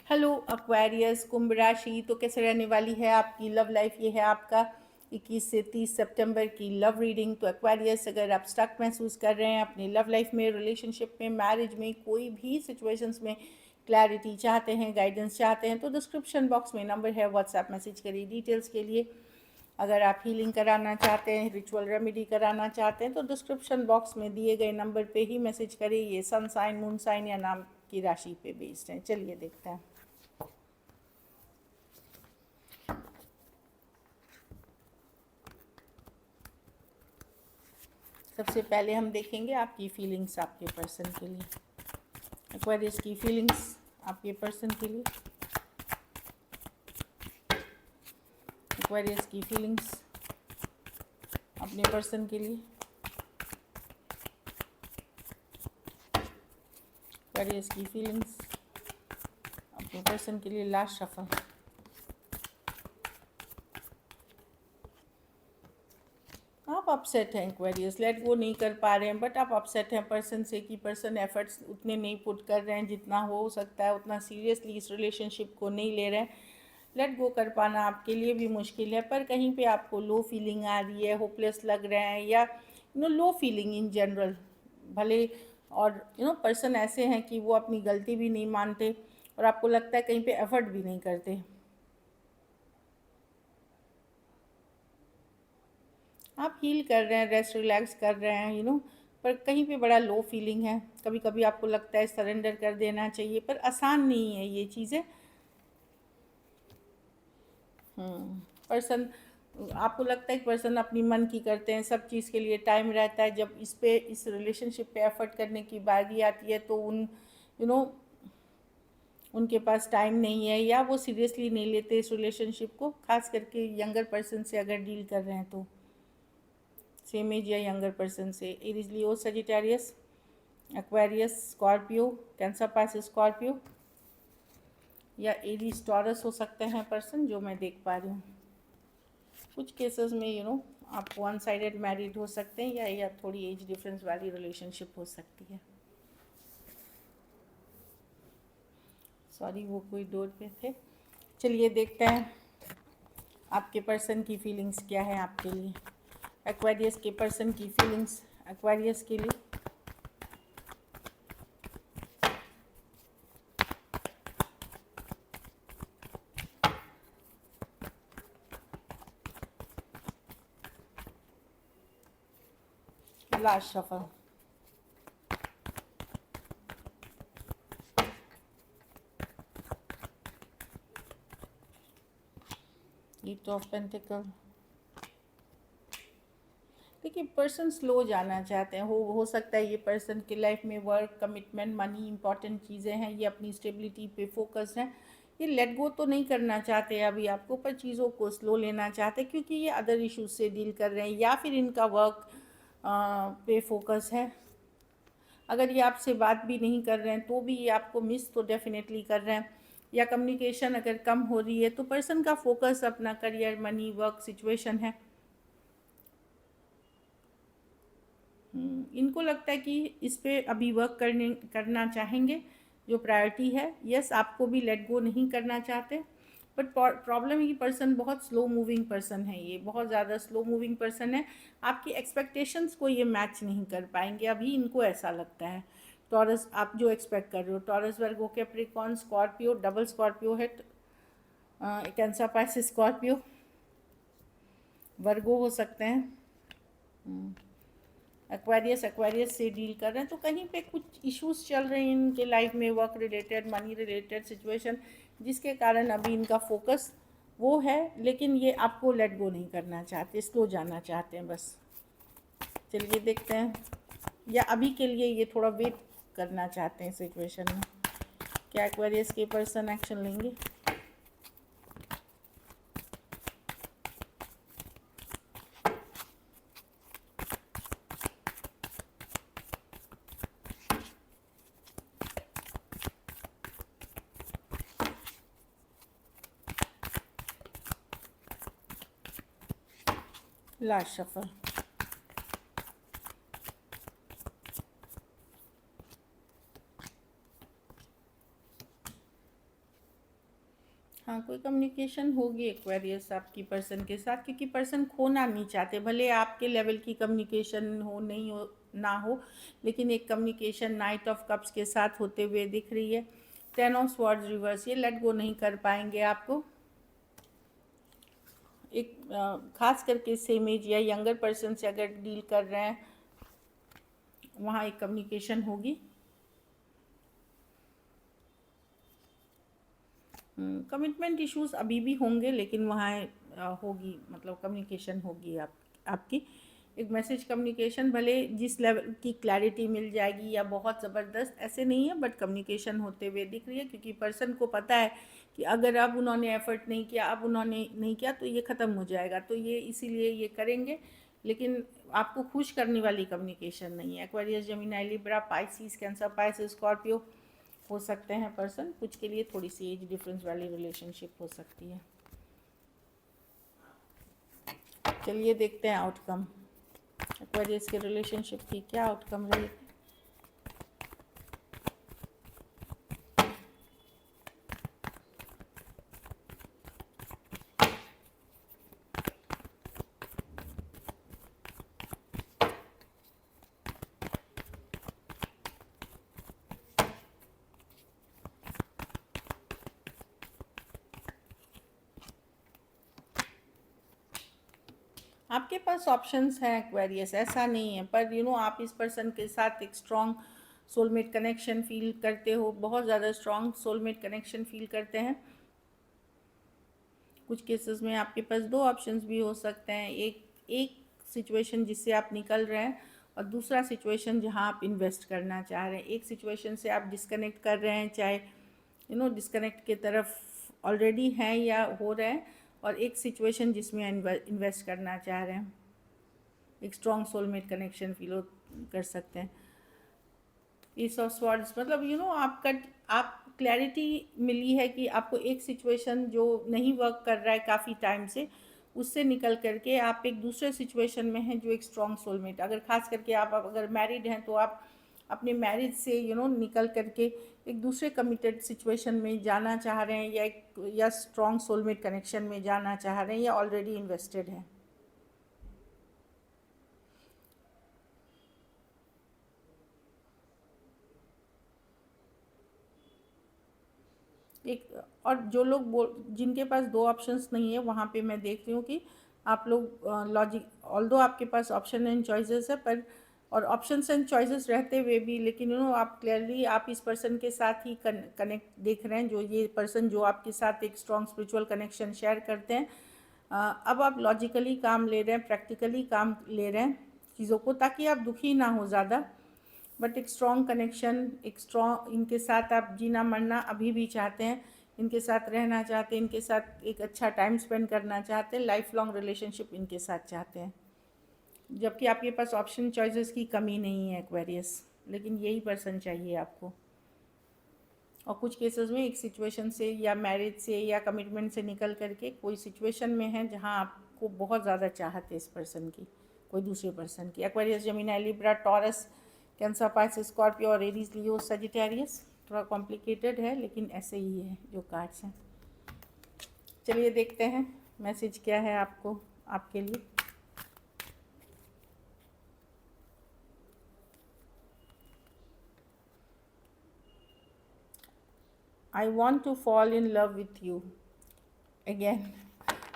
Hello Aquarius कुंभ राशि, तो कैसे रहने वाली है आपकी लव लाइफ। ये है आपका 21 से 30 सितंबर की लव रीडिंग। तो एक्वेरियस, अगर आप स्टक महसूस कर रहे हैं अपनी लव लाइफ में, रिलेशनशिप में, मैरिज में, कोई भी सिचुएशंस में क्लैरिटी चाहते हैं, गाइडेंस चाहते हैं, तो डिस्क्रिप्शन बॉक्स में नंबर है, व्हाट्सएप मैसेज करिए डिटेल्स के लिए। अगर आप हीलिंग कराना चाहते हैं, रिचुअल रेमेडी कराना चाहते हैं, तो डिस्क्रिप्शन बॉक्स में दिए गए नंबर पे ही मैसेज करिए। ये सन साइन, मून साइन या नाम की राशि पे बेस्ड है। चलिए देखते हैं। सबसे पहले हम देखेंगे आपकी फीलिंग्स आपके पर्सन के लिए। एक्वेरियस की फीलिंग्स आपके पर्सन के लिए। एक्वेरियस की फीलिंग्स अपने पर्सन के लिए। एक्वेरियस की फीलिंग्स अपने पर्सन के लिए। Last shuffle. आप अपसेट हैं एक्वेरियस, लेट गो नहीं कर पा रहे हैं, बट आप अपसेट हैं पर्सन से कि पर्सन एफर्ट्स उतने नहीं पुट कर रहे हैं जितना हो सकता है, उतना सीरियसली इस रिलेशनशिप को नहीं ले रहे हैं। लेट गो कर पाना आपके लिए भी मुश्किल है, पर कहीं पे आपको लो फीलिंग आ रही है, होपलेस लग रहे हैं, या लो फीलिंग इन जनरल भले। और पर्सन ऐसे हैं कि वो अपनी गलती भी नहीं मानते और आपको लगता है कहीं पे एफर्ट भी नहीं करते। आप हील कर रहे हैं, रेस्ट रिलैक्स कर रहे हैं, पर कहीं पे बड़ा लो फीलिंग है। कभी कभी आपको लगता है सरेंडर कर देना चाहिए, पर आसान नहीं है ये चीज़ें। पर्सन, आपको लगता है कि पर्सन अपनी मन की करते हैं, सब चीज़ के लिए टाइम रहता है। जब इस रिलेशनशिप पे एफर्ट करने की बारी आती है तो यू नो उनके पास टाइम नहीं है, या वो सीरियसली नहीं लेते इस रिलेशनशिप को, खास करके यंगर पर्सन से अगर डील कर रहे हैं तो। सेम एज या यंगर पर्सन से। एरीज, लियो, सजिटेरियस, एक्वेरियस, स्कॉर्पियो, कैंसर, पास स्कॉर्पियो, या एरीज टॉरस हो सकते हैं पर्सन, जो मैं देख पा रही हूँ। कुछ केसेस में आप वन साइडेड मैरिड हो सकते हैं, या थोड़ी एज डिफरेंस वाली रिलेशनशिप हो सकती है। सॉरी, वो कोई डोर पे थे। चलिए देखते हैं आपके पर्सन की फीलिंग्स क्या है आपके लिए। एक्वेरियस के पर्सन की फीलिंग्स एक्वेरियस के लिए। Last shuffle. Eight of pentacle. देखिए, पर्सन स्लो जाना चाहते हैं। हो सकता है ये पर्सन की लाइफ में वर्क, कमिटमेंट, मनी इंपॉर्टेंट चीज़ें हैं, ये अपनी स्टेबिलिटी पे फोकस हैं। ये लेट गो तो नहीं करना चाहते अभी आपको, पर चीज़ों को स्लो लेना चाहते हैं, क्योंकि ये अदर इश्यूज से डील कर रहे हैं, या फिर इनका वर्क पे फोकस है। अगर ये आपसे बात भी नहीं कर रहे हैं तो भी ये आपको मिस तो डेफिनेटली कर रहे हैं, या कम्युनिकेशन अगर कम हो रही है तो पर्सन का फोकस अपना करियर, मनी, वर्क सिचुएशन है। इनको लगता है कि इस पे अभी वर्क करना चाहेंगे, जो प्रायोरिटी है। यस, आपको भी लेट गो नहीं करना चाहते, बट प्रॉब्लम है कि पर्सन बहुत स्लो मूविंग पर्सन है। ये बहुत ज़्यादा स्लो मूविंग पर्सन है। आपकी एक्सपेक्टेशंस को ये मैच नहीं कर पाएंगे अभी, इनको ऐसा लगता है। टॉरस, आप जो एक्सपेक्ट कर रहे हो, टॉरस, वर्गो, कैप्रिकॉर्न, स्कॉर्पियो, डबल स्कॉर्पियो है, कैंसर, पाइसिस, स्कॉर्पियो, वर्गो हो सकते हैं। एक्वेरियस से डील कर रहे हैं, तो कहीं पे कुछ इश्यूज चल रहे हैं इनके लाइफ में, work related, money related situation, जिसके कारण अभी इनका फोकस वो है, लेकिन ये आपको लेट गो नहीं करना चाहते, स्लो जाना चाहते हैं बस। चलिए देखते हैं, या अभी के लिए ये थोड़ा वेट करना चाहते हैं सिचुएशन में। क्या एक्वेरियस के पर्सन एक्शन लेंगे? Last shuffle. हाँ, कोई कम्युनिकेशन होगी एक्वेरियस आपकी पर्सन के साथ, क्योंकि पर्सन खोना नहीं चाहते, भले आपके लेवल की कम्युनिकेशन हो नहीं हो ना हो, लेकिन एक कम्युनिकेशन नाइट ऑफ कप्स के साथ होते हुए दिख रही है। 10 ऑफ स्वॉर्ड्स रिवर्स, ये लेट गो नहीं कर पाएंगे आपको। एक खास करके सेम एज या यंगर पर्सन से अगर डील कर रहे हैं, वहाँ एक कम्युनिकेशन होगी। कमिटमेंट इश्यूज अभी भी होंगे, लेकिन वहाँ होगी, मतलब कम्युनिकेशन होगी आपकी। एक मैसेज कम्युनिकेशन, भले जिस लेवल की क्लैरिटी मिल जाएगी या बहुत ज़बरदस्त ऐसे नहीं है, बट कम्युनिकेशन होते हुए दिख रही है, क्योंकि पर्सन को पता है कि अगर अब उन्होंने एफर्ट नहीं किया, अब उन्होंने नहीं किया तो ये ख़त्म हो जाएगा, तो ये इसीलिए ये करेंगे। लेकिन आपको खुश करने वाली कम्युनिकेशन नहीं है। Aquarius, Gemini, Libra, Pisces, cancer, Pisces, Scorpio हो सकते हैं पर्सन, कुछ के लिए थोड़ी सी एज डिफरेंस वाली रिलेशनशिप हो सकती है। चलिए देखते हैं आउटकम, एक्वेरियस के रिलेशनशिप की क्या आउटकम रहेगी। आपके पास ऑप्शंस हैं एक्वेरियस, ऐसा नहीं है, पर आप इस पर्सन के साथ एक स्ट्रॉन्ग सोलमेट कनेक्शन फील करते हो, बहुत ज़्यादा स्ट्रॉन्ग सोलमेट कनेक्शन फील करते हैं। कुछ केसेस में आपके पास दो ऑप्शंस भी हो सकते हैं, एक सिचुएशन जिससे आप निकल रहे हैं, और दूसरा सिचुएशन जहां आप इन्वेस्ट करना चाह रहे हैं। एक सिचुएशन से आप डिस्कनेक्ट कर रहे हैं, चाहे डिस्कनेक्ट की तरफ ऑलरेडी हैं या हो रहे हैं, और एक सिचुएशन जिसमें इन्वेस्ट करना चाह रहे हैं। एक स्ट्रॉन्ग सोलमेट कनेक्शन फील कर सकते हैं। ईस ऑफ स्वॉर्ड्स मतलब आप क्लैरिटी मिली है कि आपको एक सिचुएशन जो नहीं वर्क कर रहा है काफ़ी टाइम से, उससे निकल करके आप एक दूसरे सिचुएशन में हैं जो एक स्ट्रॉन्ग सोलमेट। अगर खास करके आप अगर मैरिड हैं तो आप अपने मैरिज से निकल करके एक दूसरे कमिटेड सिचुएशन में जाना चाह रहे हैं, या स्ट्रॉन्ग सोलमेट कनेक्शन में जाना चाह रहे हैं, या ऑलरेडी इन्वेस्टेड हैं। एक और जो लोग जिनके पास दो ऑप्शंस नहीं है, वहाँ पे मैं देख रही हूँ कि आप लोग लॉजिक, ऑल्दो आपके पास ऑप्शन एंड चॉइसेस है, पर और ऑप्शंस एंड चॉइसेस रहते हुए भी, लेकिन आप क्लियरली आप इस पर्सन के साथ ही कनेक्ट देख रहे हैं, जो ये पर्सन जो आपके साथ एक स्ट्रॉन्ग स्पिरिचुअल कनेक्शन शेयर करते हैं। अब आप लॉजिकली काम ले रहे हैं, प्रैक्टिकली काम ले रहे हैं चीज़ों को, ताकि आप दुखी ना हो ज़्यादा, बट एक स्ट्रॉन्ग कनेक्शन, एक स्ट्रॉन्ग, इनके साथ आप जीना मरना अभी भी चाहते हैं, इनके साथ रहना चाहते हैं, इनके साथ एक अच्छा टाइम स्पेंड करना चाहते हैं, लाइफ लॉन्ग रिलेशनशिप इनके साथ चाहते हैं। जबकि आपके पास ऑप्शन चॉइसेस की कमी नहीं है एक्वेरियस, लेकिन यही पर्सन चाहिए आपको। और कुछ केसेस में एक सिचुएशन से या मैरिज से या कमिटमेंट से निकल करके कोई सिचुएशन में है जहाँ आपको बहुत ज़्यादा चाहत है इस पर्सन की, कोई दूसरे पर्सन की। Aquarius, Gemini, Libra, taurus, cancer, Pisces, Scorpio और एरीज, लियो, सजिटेरियस। थोड़ा कॉम्प्लिकेटेड है, लेकिन ऐसे ही है जो कार्ड्स हैं। चलिए देखते हैं मैसेज क्या है आपको, आपके लिए। I want to fall in love with you again.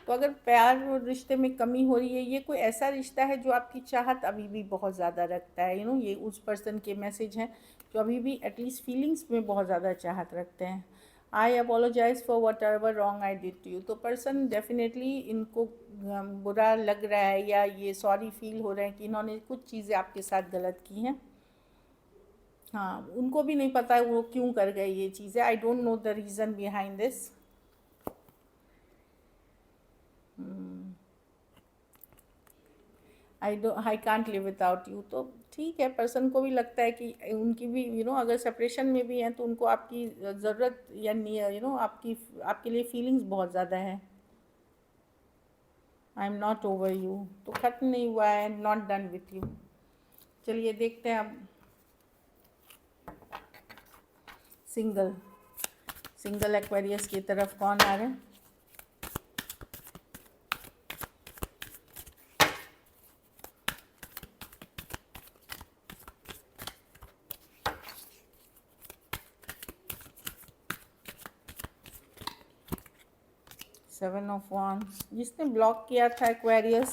तो अगर प्यार और रिश्ते में कमी हो रही है, ये कोई ऐसा रिश्ता है जो आपकी चाहत अभी भी बहुत ज़्यादा रखता है। ये उस पर्सन के मैसेज हैं जो अभी भी एटलीस्ट फीलिंग्स में बहुत ज़्यादा चाहत रखते हैं। I apologise for whatever wrong I did to you. तो पर्सन डेफिनेटली इनको बुरा लग रहा है, या ये सॉरी फील हो रहे हैं कि इन्होंने कुछ चीज़ें आपके साथ गलत की हैं। हाँ, उनको भी नहीं पता है वो क्यों कर गए ये चीज़ें। I don't know the reason behind this. I can't live without you. तो ठीक है, पर्सन को भी लगता है कि उनकी भी अगर सेपरेशन में भी हैं तो उनको आपकी ज़रूरत, या आपके लिए फीलिंग्स बहुत ज़्यादा है। I am not over you, तो खत्म नहीं हुआ है, नॉट डन विथ यू। चलिए देखते हैं अब सिंगल सिंगल एक्वेरियस की तरफ कौन आ रहे हैं? सेवन ऑफ वांड्स, जिसने ब्लॉक किया था एक्वेरियस,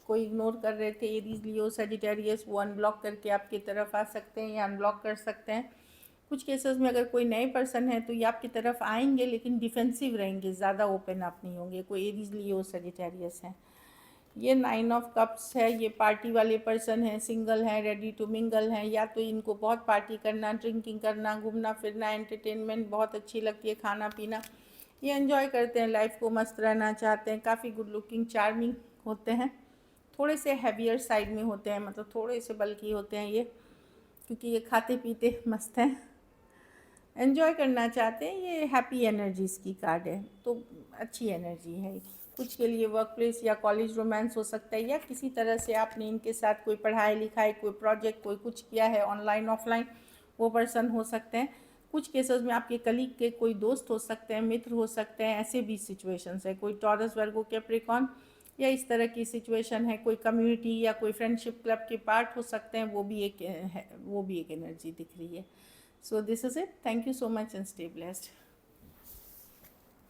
कोई इग्नोर कर रहे थे, एरीज, लियो, सजिटेरियस, वो अनब्लॉक करके आपकी तरफ आ सकते हैं या अनब्लॉक कर सकते हैं। कुछ केसेस में अगर कोई नए पर्सन है तो ये आपकी तरफ आएंगे लेकिन डिफेंसिव रहेंगे, ज़्यादा ओपन आप नहीं होंगे। कोई एरीज, लियो, सजिटेरियस है। ये 9 ऑफ कप्स है, ये पार्टी वाले पर्सन हैं, सिंगल हैं, रेडी टू मिंगल हैं, या तो इनको बहुत पार्टी करना, ड्रिंकिंग करना, घूमना फिरना, एंटरटेनमेंट बहुत अच्छी लगती है, खाना पीना, ये एंजॉय करते हैं, लाइफ को मस्त रहना चाहते हैं, काफ़ी गुड लुकिंग, चार्मिंग होते हैं, थोड़े से हैवियर साइड में होते हैं, मतलब थोड़े से बल्कि होते हैं ये, क्योंकि ये खाते पीते मस्त हैं, एंजॉय करना चाहते हैं, ये हैप्पी एनर्जीज़ की कार्ड है, तो अच्छी एनर्जी है। कुछ के लिए वर्क प्लेस या कॉलेज रोमांस हो सकता है, या किसी तरह से आपने इनके साथ कोई पढ़ाई लिखाई, कोई प्रोजेक्ट, कोई कुछ किया है ऑनलाइन ऑफलाइन, वो पर्सन हो सकते हैं। कुछ केसेस में आपके कलीग के कोई दोस्त हो सकते हैं, मित्र हो सकते हैं, ऐसे भी सिचुएशंस है। कोई टॉरस, वर्गो, कैप्रिकॉर्न या इस तरह की सिचुएशन है। कोई कम्युनिटी या कोई फ्रेंडशिप क्लब के पार्ट हो सकते हैं, वो भी एक एनर्जी दिख रही है। So this is it. Thank you so much and stay blessed.